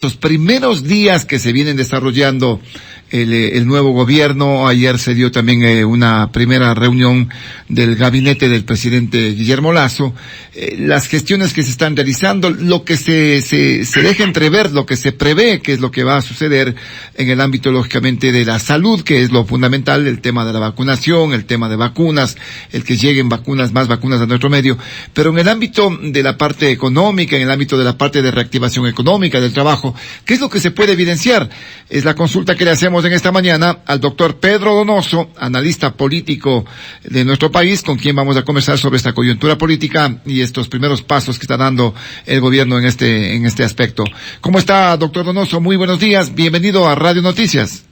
estos primeros días que se vienen desarrollando el nuevo gobierno. Ayer se dio también una primera reunión del gabinete del presidente Guillermo Lasso. Las gestiones que se están realizando, lo que se deja entrever, lo que se prevé, que es lo que va a suceder en el ámbito, lógicamente, de la salud, que es lo fundamental, el tema de la vacunación, el tema de vacunas, el que lleguen más vacunas a nuestro medio. Pero en el ámbito de la parte económica, en el ámbito de la parte de reactivación económica, del trabajo, ¿qué es lo que se puede evidenciar? Es la consulta que le hacemos en esta mañana al doctor Pedro Donoso, analista político de nuestro país, con quien vamos a conversar sobre esta coyuntura política y estos primeros pasos que está dando el gobierno en este aspecto. ¿Cómo está, doctor Donoso? Muy buenos días, bienvenido a Radio Noticias.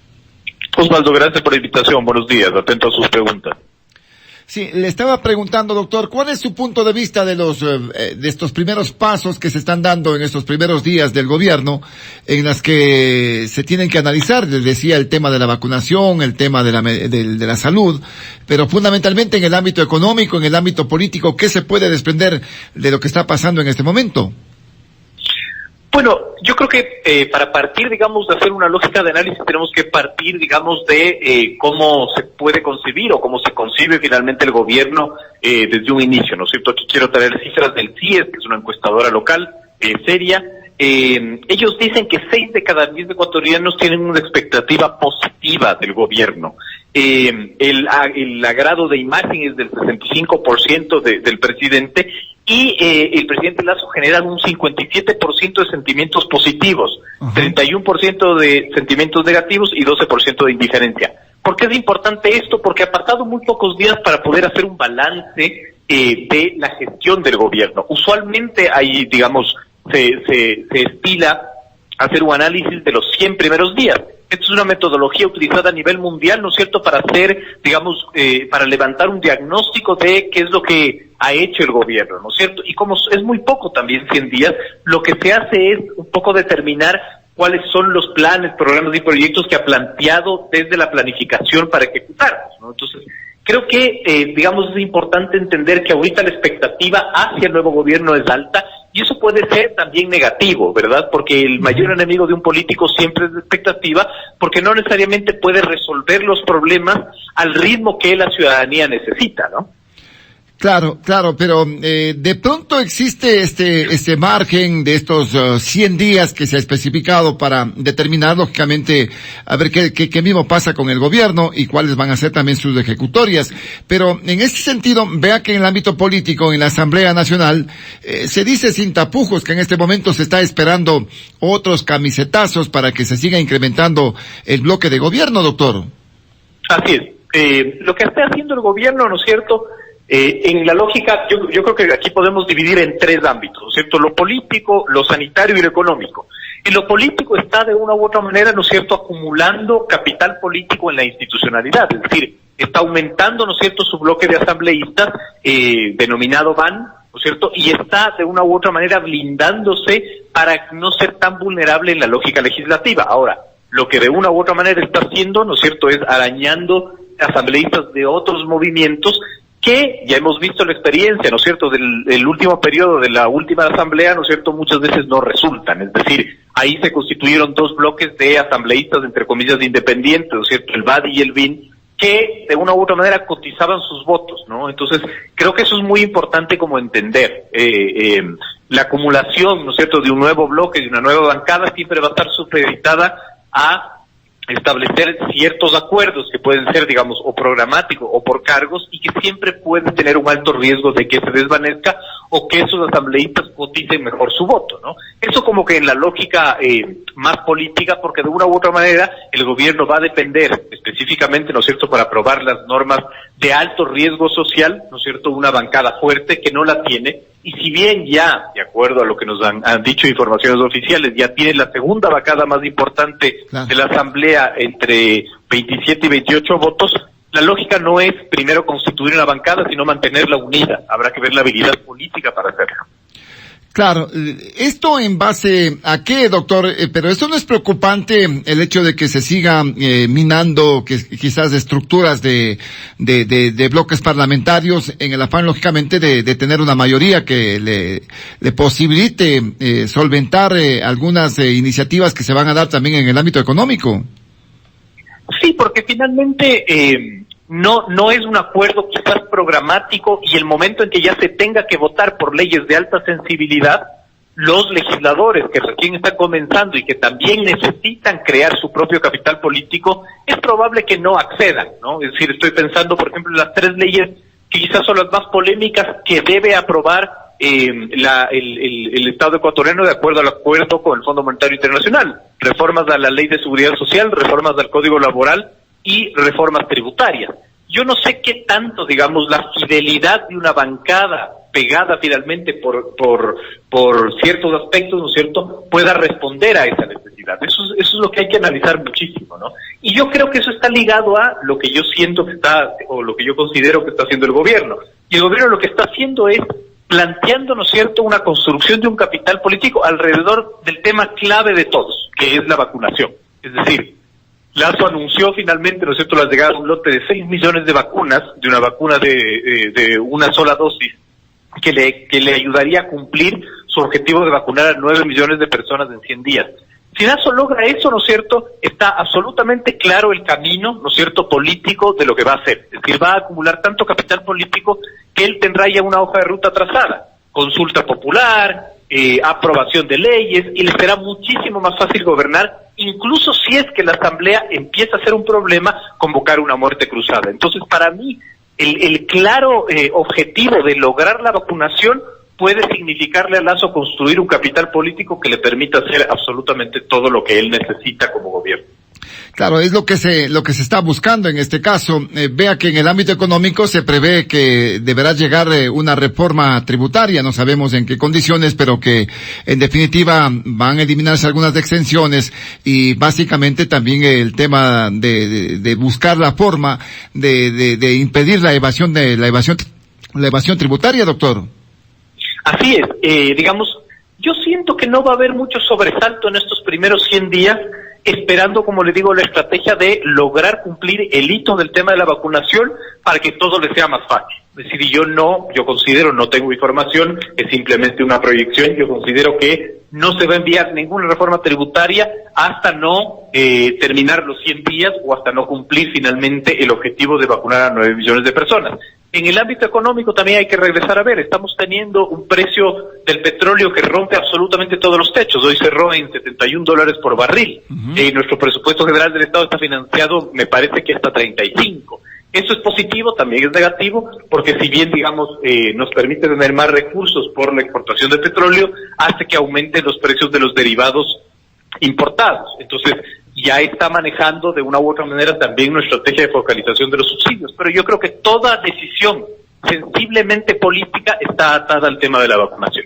Osvaldo, gracias por la invitación, buenos días, atento a sus preguntas. Sí, le estaba preguntando, doctor, ¿cuál es su punto de vista de estos primeros pasos que se están dando en estos primeros días del gobierno, en las que se tienen que analizar? Les decía, el tema de la vacunación, el tema de la salud, pero fundamentalmente en el ámbito económico, en el ámbito político, ¿qué se puede desprender de lo que está pasando en este momento? Bueno, yo creo que para partir, digamos, de hacer una lógica de análisis, tenemos que partir, digamos, de cómo se puede concebir o cómo se concibe finalmente el gobierno desde un inicio, ¿no es cierto? Aquí quiero traer cifras del CIES, que es una encuestadora local, seria. Ellos dicen que 6 de cada 10 ecuatorianos tienen una expectativa positiva del gobierno. El agrado de imagen es del 65% del presidente, y el presidente Lasso genera un 57% de sentimientos positivos, 31% de sentimientos negativos y 12% de indiferencia. ¿Por qué es importante esto? Porque ha pasado muy pocos días para poder hacer un balance de la gestión del gobierno. Usualmente hay, digamos, se estila hacer un análisis de los 100 primeros días. Esta es una metodología utilizada a nivel mundial, ¿no es cierto?, para hacer, digamos, para levantar un diagnóstico de qué es lo que ha hecho el gobierno, ¿no es cierto? Y como es muy poco también 100 días, lo que se hace es un poco determinar cuáles son los planes, programas y proyectos que ha planteado desde la planificación para ejecutarlos, ¿no? Entonces, creo que, digamos, es importante entender que ahorita la expectativa hacia el nuevo gobierno es alta, y eso puede ser también negativo, ¿verdad? Porque el mayor enemigo de un político siempre es la expectativa, porque no necesariamente puede resolver los problemas al ritmo que la ciudadanía necesita, ¿no? Claro, pero de pronto existe este margen de estos 100 días que se ha especificado para determinar, lógicamente, a ver qué mismo pasa con el gobierno y cuáles van a ser también sus ejecutorias. Pero en este sentido, vea que en el ámbito político, en la Asamblea Nacional, se dice sin tapujos que en este momento se está esperando otros camisetazos para que se siga incrementando el bloque de gobierno, doctor. Así es. Lo que está haciendo el gobierno, ¿no es cierto?, en la lógica, yo creo que aquí podemos dividir en 3 ámbitos, ¿no es cierto? Lo político, lo sanitario y lo económico. Y lo político está de una u otra manera, ¿no es cierto?, acumulando capital político en la institucionalidad, es decir, está aumentando, ¿no es cierto?, su bloque de asambleístas, denominado BAN, ¿no es cierto?, y está de una u otra manera blindándose para no ser tan vulnerable en la lógica legislativa. Ahora, lo que de una u otra manera está haciendo, ¿no es cierto?, es arañando asambleístas de otros movimientos que ya hemos visto la experiencia, ¿no es cierto?, del último periodo de la última asamblea, ¿no es cierto?, muchas veces no resultan. Es decir, ahí se constituyeron 2 bloques de asambleístas, entre comillas, independientes, ¿no es cierto?, el BAD y el BIN, que de una u otra manera cotizaban sus votos, ¿no? Entonces, creo que eso es muy importante como entender. La acumulación, ¿no es cierto?, de un nuevo bloque, de una nueva bancada, siempre va a estar supeditada a establecer ciertos acuerdos que pueden ser, digamos, o programáticos o por cargos, y que siempre pueden tener un alto riesgo de que se desvanezca o que esos asambleístas coticen mejor su voto, ¿no? Eso como que en la lógica más política, porque de una u otra manera el gobierno va a depender específicamente, ¿no es cierto?, para aprobar las normas de alto riesgo social, ¿no es cierto?, una bancada fuerte que no la tiene. Y si bien ya, de acuerdo a lo que nos han dicho informaciones oficiales, ya tiene la segunda bancada más importante de la Asamblea entre 27 y 28 votos, la lógica no es primero constituir una bancada, sino mantenerla unida. Habrá que ver la habilidad política para hacerlo. Claro, ¿esto en base a qué, doctor? Pero esto no es preocupante, el hecho de que se siga minando que quizás estructuras de bloques parlamentarios en el afán, lógicamente, de tener una mayoría que le posibilite solventar algunas iniciativas que se van a dar también en el ámbito económico. Sí, porque finalmente no es un acuerdo quizás programático, y el momento en que ya se tenga que votar por leyes de alta sensibilidad, los legisladores que recién están comenzando y que también necesitan crear su propio capital político, es probable que no accedan, ¿no? Es decir, estoy pensando, por ejemplo, en las 3 leyes que quizás son las más polémicas que debe aprobar el Estado ecuatoriano de acuerdo al acuerdo con el Fondo Monetario Internacional: reformas a la Ley de Seguridad Social, reformas al Código Laboral y reformas tributarias. Yo no sé qué tanto, digamos, la fidelidad de una bancada pegada finalmente por ciertos aspectos, ¿no es cierto?, pueda responder a esa necesidad. Eso es lo que hay que analizar muchísimo, ¿no? Y yo creo que eso está ligado a lo que yo siento que está, o lo que yo considero que está haciendo el gobierno. Y el gobierno lo que está haciendo es planteando, ¿no es cierto?, una construcción de un capital político alrededor del tema clave de todos, que es la vacunación. Es decir, Lasso anunció finalmente, ¿no es cierto?, la llegada de un lote de 6 millones de vacunas, de una vacuna de una sola dosis, que le ayudaría a cumplir su objetivo de vacunar a 9 millones de personas en 100 días. Si Lasso logra eso, ¿no es cierto?, está absolutamente claro el camino, ¿no es cierto?, político de lo que va a hacer. Es decir, va a acumular tanto capital político que él tendrá ya una hoja de ruta trazada: consulta popular, aprobación de leyes, y le será muchísimo más fácil gobernar, incluso si es que la Asamblea empieza a ser un problema, convocar una muerte cruzada. Entonces, para mí, el claro objetivo de lograr la vacunación puede significarle a Lasso construir un capital político que le permita hacer absolutamente todo lo que él necesita como gobierno. Claro, es lo que se está buscando en este caso. Vea que en el ámbito económico se prevé que deberá llegar una reforma tributaria, no sabemos en qué condiciones, pero que en definitiva van a eliminarse algunas exenciones, y básicamente también el tema de buscar la forma de impedir la evasión tributaria, doctor. Así es, digamos, yo siento que no va a haber mucho sobresalto en estos primeros 100 días, esperando, como le digo, la estrategia de lograr cumplir el hito del tema de la vacunación para que todo le sea más fácil. Es decir, yo considero, no tengo información, es simplemente una proyección, yo considero que no se va a enviar ninguna reforma tributaria hasta no terminar los 100 días o hasta no cumplir finalmente el objetivo de vacunar a 9 millones de personas. En el ámbito económico también hay que regresar a ver, estamos teniendo un precio del petróleo que rompe absolutamente todos los techos. Hoy cerró en $71 por barril. Nuestro presupuesto general del Estado está financiado, me parece que hasta 35. Eso es positivo, también es negativo, porque si bien, digamos, nos permite tener más recursos por la exportación de petróleo, hace que aumenten los precios de los derivados importados. Entonces, ya está manejando de una u otra manera también nuestra estrategia de focalización de los subsidios. Pero yo creo que toda decisión sensiblemente política está atada al tema de la vacunación.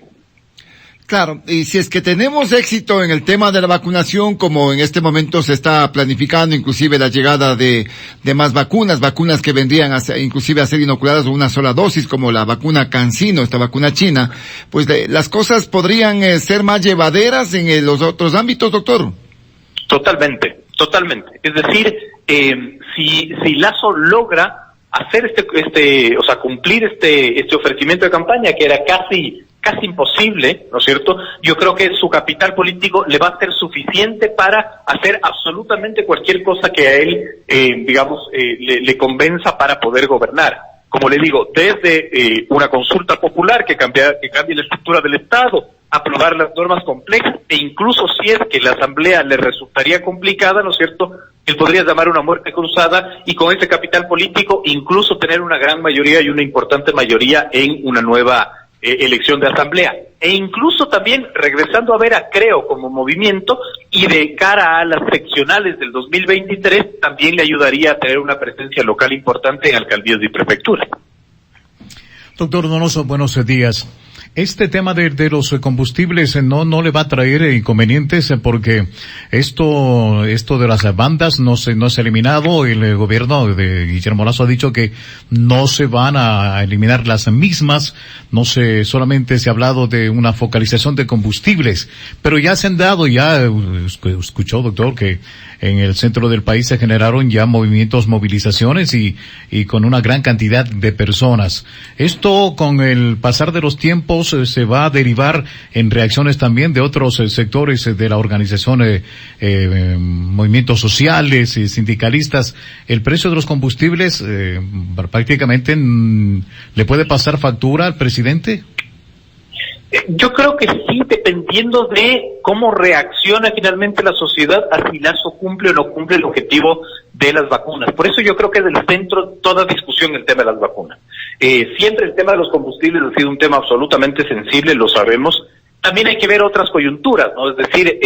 Claro, y si es que tenemos éxito en el tema de la vacunación, como en este momento se está planificando inclusive la llegada de más vacunas que vendrían inclusive a ser inoculadas con una sola dosis, como la vacuna CanSino, esta vacuna china, pues las cosas podrían ser más llevaderas en los otros ámbitos, doctor. Totalmente. Es decir, si Lasso logra hacer cumplir este ofrecimiento de campaña, que era casi imposible, ¿no es cierto?, yo creo que su capital político le va a ser suficiente para hacer absolutamente cualquier cosa que a él, le convenza para poder gobernar. Como le digo, desde una consulta popular que cambie la estructura del Estado, aprobar las normas complejas, e incluso si es que la Asamblea le resultaría complicada, ¿no es cierto?, él podría llamar una muerte cruzada y con ese capital político incluso tener una gran mayoría y una importante mayoría en una nueva elección de Asamblea. E incluso también regresando a ver a Creo como movimiento, y de cara a las seccionales del 2023 también le ayudaría a tener una presencia local importante en alcaldías y prefecturas. Doctor Donoso, buenos días. Este tema de los combustibles no le va a traer inconvenientes porque esto de las bandas no se ha eliminado. El gobierno de Guillermo Lasso ha dicho que no se van a eliminar las mismas. No sé, solamente se ha hablado de una focalización de combustibles, pero ya se han dado, ya escuchó, doctor, que en el centro del país se generaron ya movilizaciones y con una gran cantidad de personas. Esto con el pasar de los tiempos se va a derivar en reacciones también de otros sectores de la organización, movimientos sociales y sindicalistas. El precio de los combustibles prácticamente le puede pasar factura al presidente. Yo creo que sí, dependiendo de cómo reacciona finalmente la sociedad a si Lasso cumple o no cumple el objetivo de las vacunas. Por eso yo creo que es del centro toda discusión el tema de las vacunas. Siempre el tema de los combustibles ha sido un tema absolutamente sensible, lo sabemos. También hay que ver otras coyunturas, ¿no? Es decir,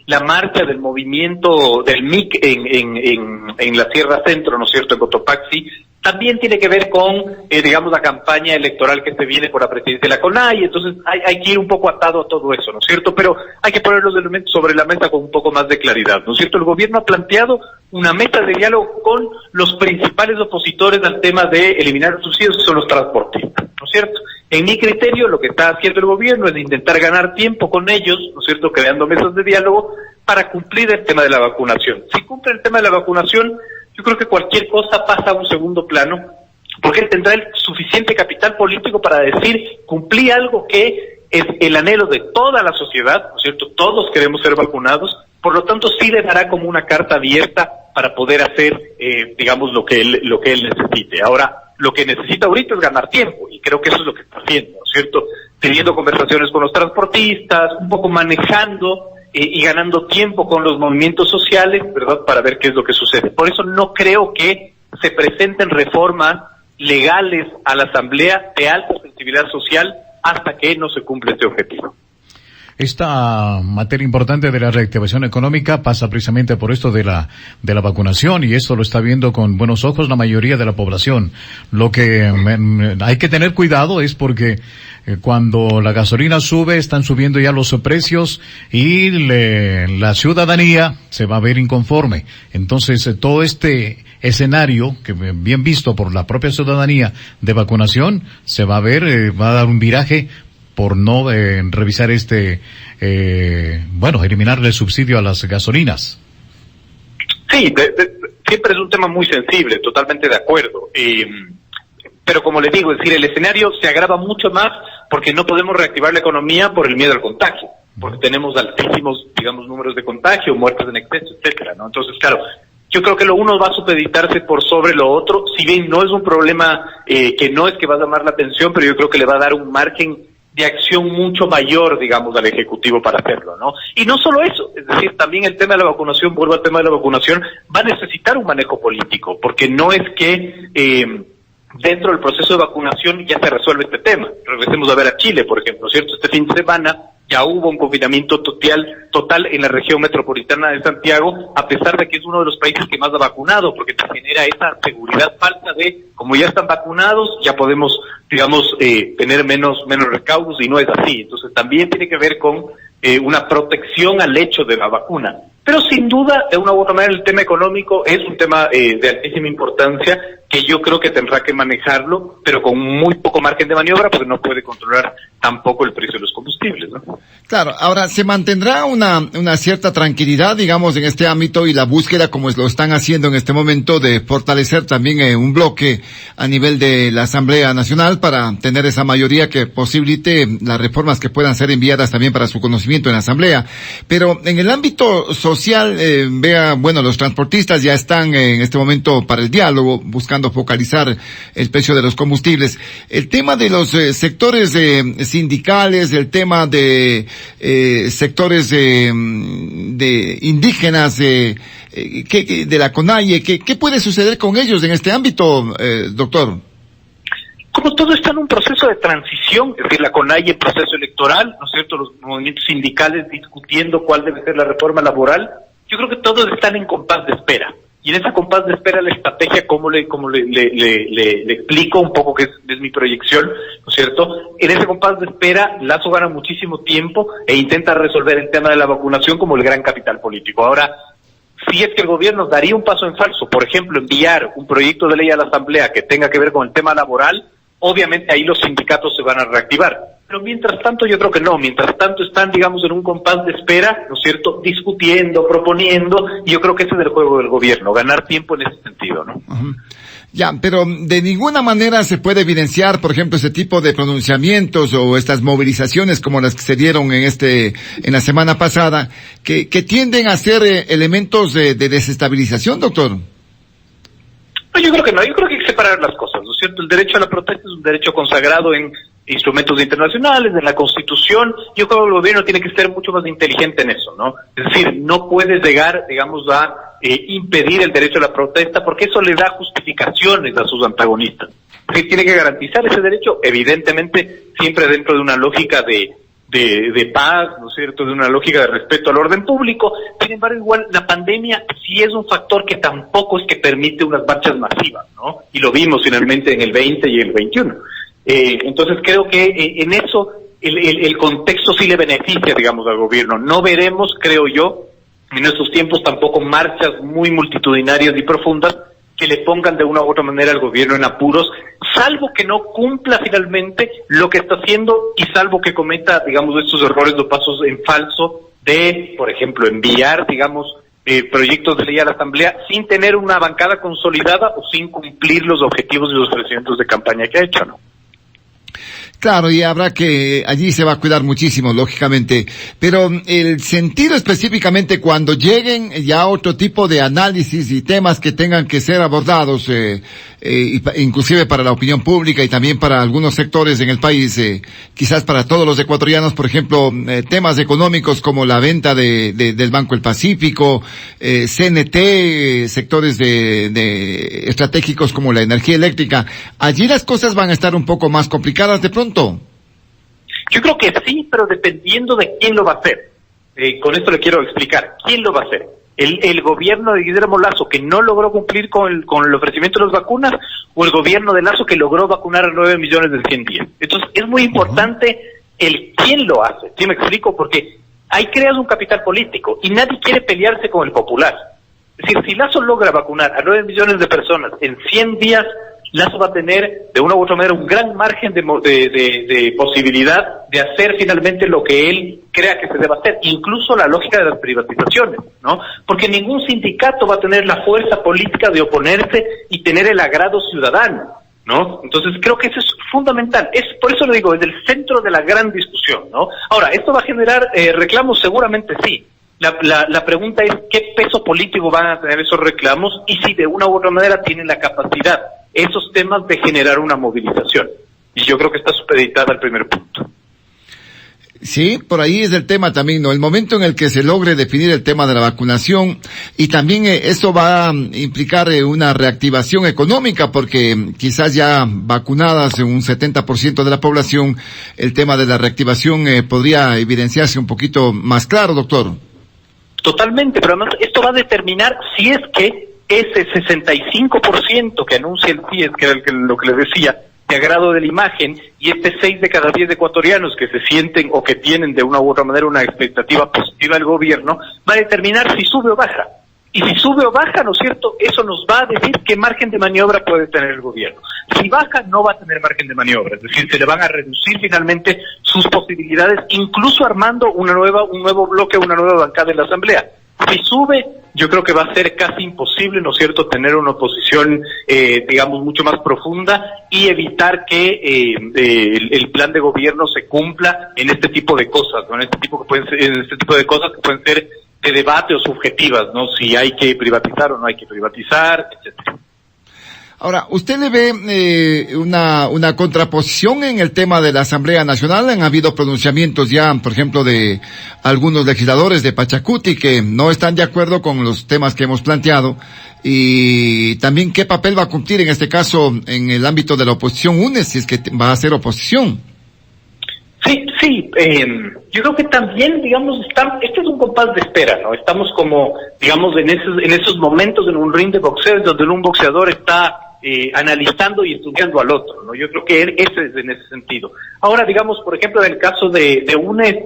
la marcha del movimiento del MIC en la Sierra Centro, ¿no es cierto?, en Cotopaxi, también tiene que ver con, digamos, la campaña electoral que se viene por la presidencia de la CONAIE. Entonces hay que ir un poco atado a todo eso, ¿no es cierto? Pero hay que poner los elementos sobre la mesa con un poco más de claridad, ¿no es cierto? El gobierno ha planteado una mesa de diálogo con los principales opositores al tema de eliminar los subsidios, que son los transportistas, ¿no es cierto? En mi criterio, lo que está haciendo el gobierno es intentar ganar tiempo con ellos, ¿no es cierto?, creando mesas de diálogo para cumplir el tema de la vacunación. Si cumple el tema de la vacunación, yo creo que cualquier cosa pasa a un segundo plano, porque él tendrá el suficiente capital político para decir, cumplí algo que es el anhelo de toda la sociedad, ¿no es cierto? Todos queremos ser vacunados, por lo tanto sí le dará como una carta abierta para poder hacer, digamos, lo que él necesite. Ahora, lo que necesita ahorita es ganar tiempo, y creo que eso es lo que está haciendo, ¿no es cierto? Teniendo conversaciones con los transportistas, un poco manejando y ganando tiempo con los movimientos sociales, ¿verdad?, para ver qué es lo que sucede. Por eso no creo que se presenten reformas legales a la Asamblea de alta sensibilidad social hasta que no se cumpla este objetivo. Esta materia importante de la reactivación económica pasa precisamente por esto de la vacunación, y esto lo está viendo con buenos ojos la mayoría de la población. Lo que hay que tener cuidado es porque cuando la gasolina sube, están subiendo ya los precios y la ciudadanía se va a ver inconforme. Entonces, todo este escenario, que bien visto por la propia ciudadanía de vacunación, se va a ver, va a dar un viraje por no revisar eliminarle el subsidio a las gasolinas. Sí, siempre es un tema muy sensible, totalmente de acuerdo. Pero como le digo, es decir, el escenario se agrava mucho más porque no podemos reactivar la economía por el miedo al contagio, porque tenemos altísimos, digamos, números de contagio, muertes en exceso, etcétera, ¿no? Entonces, claro, yo creo que lo uno va a supeditarse por sobre lo otro, si bien no es un problema que no es que va a llamar la atención, pero yo creo que le va a dar un margen de acción mucho mayor, digamos, al Ejecutivo para hacerlo, ¿no? Y no solo eso, es decir, también el tema de la vacunación, vuelvo al tema de la vacunación, va a necesitar un manejo político, porque no es que dentro del proceso de vacunación ya se resuelve este tema. Regresemos a ver a Chile, por ejemplo, ¿cierto? Este fin de semana ya hubo un confinamiento total en la región metropolitana de Santiago, a pesar de que es uno de los países que más ha vacunado, porque te genera esa seguridad falsa de, como ya están vacunados, ya podemos, digamos, tener menos recaudos, y no es así. Entonces también tiene que ver con una protección al hecho de la vacuna. Pero sin duda, de una u otra manera, el tema económico es un tema de altísima importancia, que yo creo que tendrá que manejarlo, pero con muy poco margen de maniobra, porque no puede controlar tampoco el precio de los combustibles, ¿no? Claro, ahora, ¿se mantendrá una cierta tranquilidad, digamos, en este ámbito, y la búsqueda, como lo están haciendo en este momento, de fortalecer también un bloque a nivel de la Asamblea Nacional para tener esa mayoría que posibilite las reformas que puedan ser enviadas también para su conocimiento en la Asamblea? Pero en el ámbito social, los transportistas ya están en este momento para el diálogo, buscando focalizar el precio de los combustibles. El tema de los sectores sindicales, el tema de sectores de indígenas, de la CONAIE, ¿qué puede suceder con ellos en este ámbito, doctor? Como todo está en un proceso de transición, es decir, la CONAIE en proceso electoral, ¿no es cierto?, los movimientos sindicales discutiendo cuál debe ser la reforma laboral, yo creo que todos están en compás de espera. Y en esa compás de espera la estrategia, como le explico un poco que es mi proyección, ¿no es cierto? En ese compás de espera, Lasso gana muchísimo tiempo e intenta resolver el tema de la vacunación como el gran capital político. Ahora, si es que el gobierno daría un paso en falso, por ejemplo, enviar un proyecto de ley a la Asamblea que tenga que ver con el tema laboral, obviamente ahí los sindicatos se van a reactivar. Pero mientras tanto yo creo que no, mientras tanto están, digamos, en un compás de espera, ¿no es cierto?, discutiendo, proponiendo, y yo creo que ese es el juego del gobierno, ganar tiempo en ese sentido, ¿no? Uh-huh. Ya, pero de ninguna manera se puede evidenciar, por ejemplo, ese tipo de pronunciamientos o estas movilizaciones como las que se dieron en la semana pasada, que tienden a ser elementos de desestabilización, doctor. No, yo creo que no, yo creo que hay que separar las cosas, ¿no es cierto? El derecho a la protesta es un derecho consagrado en instrumentos internacionales, en la Constitución. Yo creo que el gobierno tiene que ser mucho más inteligente en eso, ¿no? Es decir, no puede llegar, digamos, a impedir el derecho a la protesta, porque eso le da justificaciones a sus antagonistas. Porque tiene que garantizar ese derecho, evidentemente, siempre dentro de una lógica de paz, ¿no es cierto?, de una lógica de respeto al orden público. Sin embargo, igual la pandemia sí es un factor que tampoco es que permite unas marchas masivas, ¿no? Y lo vimos finalmente en el 20 y el 21. Entonces creo que en eso el contexto sí le beneficia, digamos, al gobierno. No veremos, creo yo, en estos tiempos tampoco marchas muy multitudinarias y profundas que le pongan de una u otra manera al gobierno en apuros, salvo que no cumpla finalmente lo que está haciendo y salvo que cometa, digamos, estos errores o pasos en falso de, por ejemplo, enviar, digamos, proyectos de ley a la Asamblea sin tener una bancada consolidada o sin cumplir los objetivos y los ofrecimientos de campaña que ha hecho, ¿no? Claro, y habrá que, allí se va a cuidar muchísimo, lógicamente, pero el sentido específicamente cuando lleguen ya otro tipo de análisis y temas que tengan que ser abordados, inclusive para la opinión pública y también para algunos sectores en el país, quizás para todos los ecuatorianos, por ejemplo, temas económicos como la venta del Banco del Pacífico, CNT, sectores de estratégicos como la energía eléctrica, allí las cosas van a estar un poco más complicadas de pronto. Yo creo que sí, pero dependiendo de quién lo va a hacer. Con esto le quiero explicar. ¿Quién lo va a hacer? ¿El gobierno de Guillermo Lasso que no logró cumplir con el ofrecimiento de las vacunas o el gobierno de Lasso que logró vacunar a 9 millones en 100 días? Entonces es muy importante el quién lo hace. ¿Sí me explico? Porque ahí creas un capital político y nadie quiere pelearse con el popular. Es decir, si Lasso logra vacunar a 9 millones de personas en 100 días, Lasso va a tener, de una u otra manera, un gran margen de posibilidad de hacer finalmente lo que él crea que se debe hacer, incluso la lógica de las privatizaciones, ¿no? Porque ningún sindicato va a tener la fuerza política de oponerse y tener el agrado ciudadano, ¿no? Entonces creo que eso es fundamental, por eso lo digo, es el centro de la gran discusión, ¿no? Ahora, ¿esto va a generar reclamos? Seguramente sí. La pregunta es qué peso político van a tener esos reclamos y si de una u otra manera tienen la capacidad esos temas de generar una movilización. Y yo creo que está supeditada al primer punto. Sí, por ahí es el tema también, ¿no? El momento en el que se logre definir el tema de la vacunación y también eso va a implicar una reactivación económica porque quizás ya vacunadas en un 70% de la población, el tema de la reactivación podría evidenciarse un poquito más claro, doctor. Totalmente, pero además esto va a determinar si es que ese 65% que anuncia el CIES, que era lo que les decía, de agrado de la imagen, y 6 de cada 10 ecuatorianos que se sienten o que tienen de una u otra manera una expectativa positiva del gobierno, va a determinar si sube o baja. Y si sube o baja, ¿no es cierto?, eso nos va a decir qué margen de maniobra puede tener el gobierno. Si baja, no va a tener margen de maniobra, es decir, se le van a reducir finalmente sus posibilidades, incluso armando un nuevo bloque, una nueva bancada en la Asamblea. Si sube, yo creo que va a ser casi imposible, ¿no es cierto?, tener una oposición, digamos, mucho más profunda y evitar que el plan de gobierno se cumpla en este tipo de cosas, ¿no? En este tipo de cosas que pueden ser de debate o subjetivas, ¿no? Si hay que privatizar o no hay que privatizar, etcétera. Ahora, ¿usted le ve una contraposición en el tema de la Asamblea Nacional? Han habido pronunciamientos ya, por ejemplo, de algunos legisladores de Pachacuti que no están de acuerdo con los temas que hemos planteado y también qué papel va a cumplir en este caso en el ámbito de la oposición UNES, si es que va a ser oposición. Sí, yo creo que también, digamos, este es un compás de espera, ¿no? Estamos como, digamos, en esos momentos en un ring de boxeo donde un boxeador está analizando y estudiando al otro, ¿no? Yo creo que ese es en ese sentido. Ahora, digamos, por ejemplo, en el caso de UNED,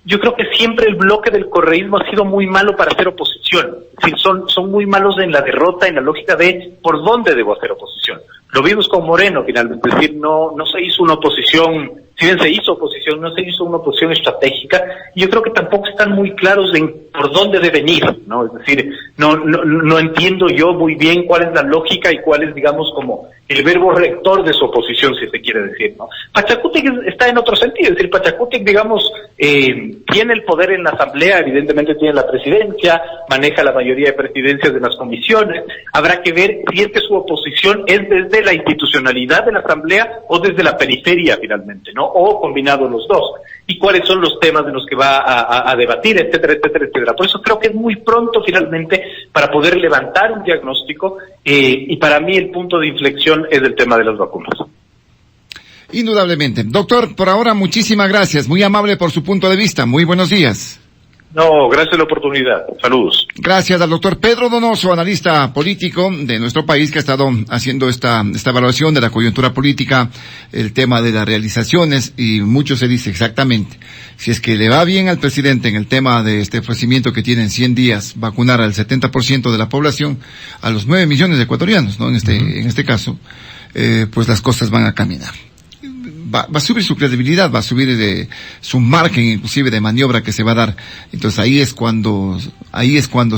yo creo que siempre el bloque del correísmo ha sido muy malo para hacer oposición. Es decir, son muy malos en la derrota, en la lógica de por dónde debo hacer oposición. Lo vimos con Moreno, finalmente, es decir, no se hizo una oposición, si bien se hizo oposición, no se hizo una oposición estratégica, y yo creo que tampoco están muy claros en por dónde deben ir, ¿no? Es decir, no entiendo yo muy bien cuál es la lógica y cuál es, digamos, como el verbo rector de su oposición, si se quiere decir, ¿no? Pachacútec está en otro sentido, es decir, Pachacútec, digamos, tiene el poder en la asamblea, evidentemente tiene la presidencia, maneja la mayoría de presidencias de las comisiones, habrá que ver si es que su oposición es desde la institucionalidad de la asamblea o desde la periferia finalmente, ¿no? O combinado los dos. Y cuáles son los temas de los que va a debatir, etcétera, etcétera, etcétera. Por eso creo que es muy pronto finalmente para poder levantar un diagnóstico, y para mí el punto de inflexión es el tema de las vacunas. Indudablemente. Doctor, por ahora muchísimas gracias, muy amable por su punto de vista, muy buenos días. No, gracias a la oportunidad. Saludos. Gracias al doctor Pedro Donoso, analista político de nuestro país, que ha estado haciendo esta evaluación de la coyuntura política, el tema de las realizaciones, y mucho se dice exactamente. Si es que le va bien al presidente en el tema de este ofrecimiento que tiene en 100 días, vacunar al 70% de la población, a los 9 millones de ecuatorianos, ¿no? En este caso, pues las cosas van a caminar. Va a subir su credibilidad, va a subir su margen inclusive de maniobra que se va a dar. Entonces ahí es cuando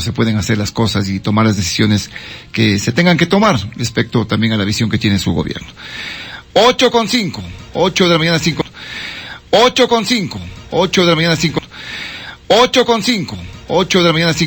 se pueden hacer las cosas y tomar las decisiones que se tengan que tomar respecto también a la visión que tiene su gobierno. 8:05, 8 de la mañana 5. 8:05, 8 de la mañana 5. 8:05, 8 de la mañana 5.